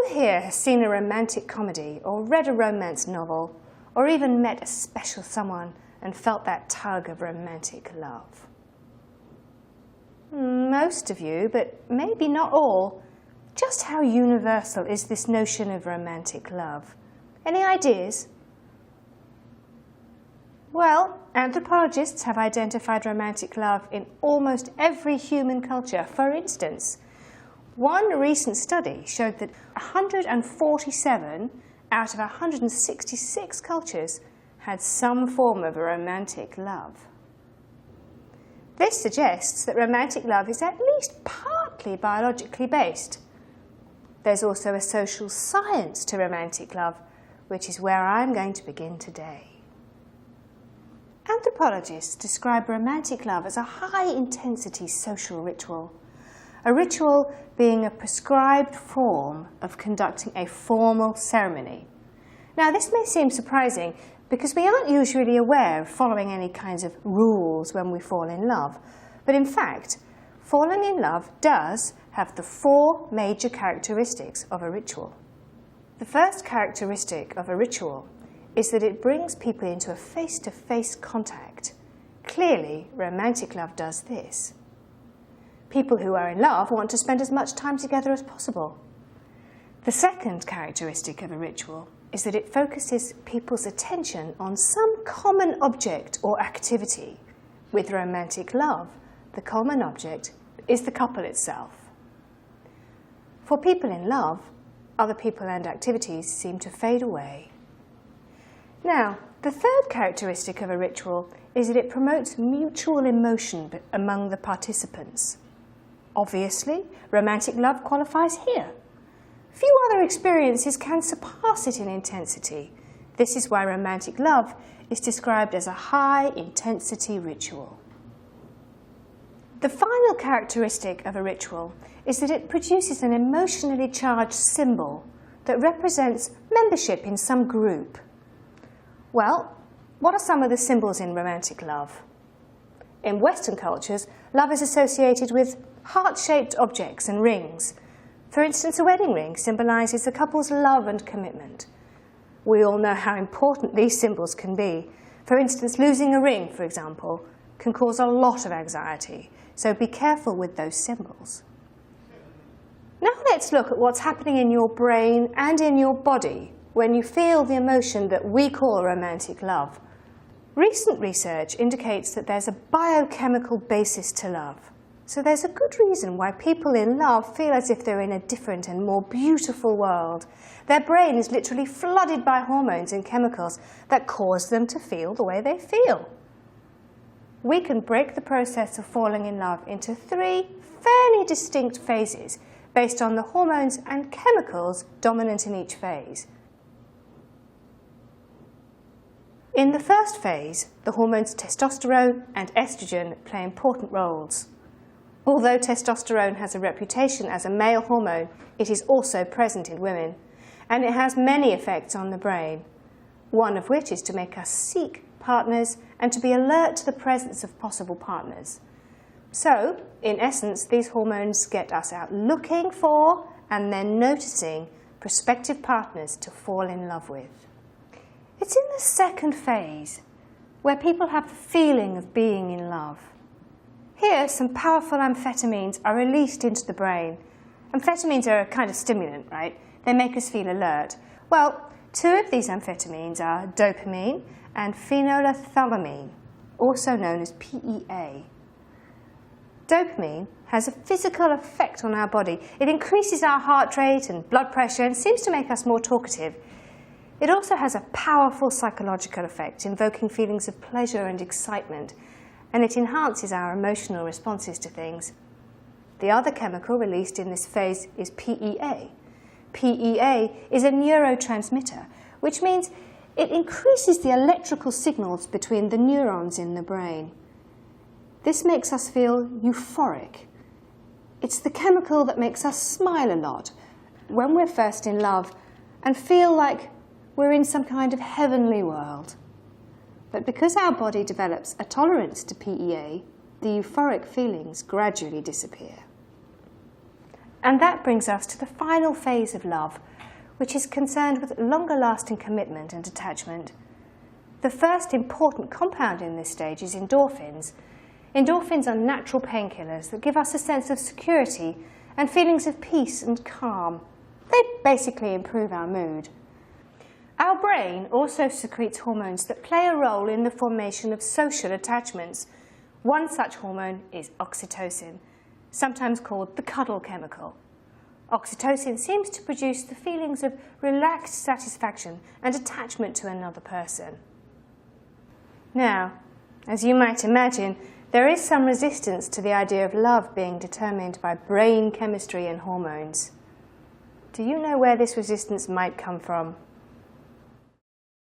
here has seen a romantic comedy or read a romance novel or even met a special someone and felt that tug of romantic love? Most of you, but maybe not all. Just how universal is this notion of romantic love? Any ideas? Well, anthropologists have identified romantic love in almost every human culture. For instance, one recent study showed that 147 out of 166 cultures had some form of a romantic love. This suggests that romantic love is at least partly biologically based. There's also a social science to romantic love, which is where I'm going to begin today. Anthropologists describe romantic love as a high-intensity social ritual, a ritual being a prescribed form of conducting a formal ceremony. Now, this may seem surprising because we aren't usually aware of following any kinds of rules when we fall in love. But in fact, falling in love does have the 4 major characteristics of a ritual. The first characteristic of a ritual is that it brings people into a face-to-face contact. Clearly, romantic love does this. People who are in love want to spend as much time together as possible. The second characteristic of a ritual is that it focuses people's attention on some common object or activity. With romantic love, the common object is the couple itself. For people in love, other people and activities seem to fade away. Now, the third characteristic of a ritual is that it promotes mutual emotion among the participants. Obviously, romantic love qualifies here. Few other experiences can surpass it in intensity. This is why romantic love is described as a high-intensity ritual. The final characteristic of a ritual is that it produces an emotionally charged symbol that represents membership in some group. Well, what are some of the symbols in romantic love? In Western cultures, love is associated with heart-shaped objects and rings. For instance, a wedding ring symbolises the couple's love and commitment. We all know how important these symbols can be. For instance, losing a ring, for example, can cause a lot of anxiety, so be careful with those symbols. Now let's look at what's happening in your brain and in your body when you feel the emotion that we call romantic love. Recent research indicates that there's a biochemical basis to love. So there's a good reason why people in love feel as if they're in a different and more beautiful world. Their brain is literally flooded by hormones and chemicals that cause them to feel the way they feel. We can break the process of falling in love into 3 fairly distinct phases based on the hormones and chemicals dominant in each phase. In the first phase, the hormones testosterone and estrogen play important roles. Although testosterone has a reputation as a male hormone, it is also present in women, and it has many effects on the brain, one of which is to make us seek partners and to be alert to the presence of possible partners. So, in essence, these hormones get us out looking for and then noticing prospective partners to fall in love with. It's in the second phase where people have the feeling of being in love. Here, some powerful amphetamines are released into the brain. Amphetamines are a kind of stimulant, right? They make us feel alert. Well, 2 of these amphetamines are dopamine and phenylethylamine, also known as PEA. Dopamine has a physical effect on our body. It increases our heart rate and blood pressure and seems to make us more talkative. It also has a powerful psychological effect, invoking feelings of pleasure and excitement, and it enhances our emotional responses to things. The other chemical released in this phase is PEA. PEA is a neurotransmitter, which means it increases the electrical signals between the neurons in the brain. This makes us feel euphoric. It's the chemical that makes us smile a lot when we're first in love and feel like we're in some kind of heavenly world. But because our body develops a tolerance to PEA, the euphoric feelings gradually disappear. And that brings us to the final phase of love, which is concerned with longer-lasting commitment and attachment. The first important compound in this stage is endorphins. Endorphins are natural painkillers that give us a sense of security and feelings of peace and calm. They basically improve our mood. Our brain also secretes hormones that play a role in the formation of social attachments. One such hormone is oxytocin, sometimes called the cuddle chemical. Oxytocin seems to produce the feelings of relaxed satisfaction and attachment to another person. Now, as you might imagine, there is some resistance to the idea of love being determined by brain chemistry and hormones. Do you know where this resistance might come from?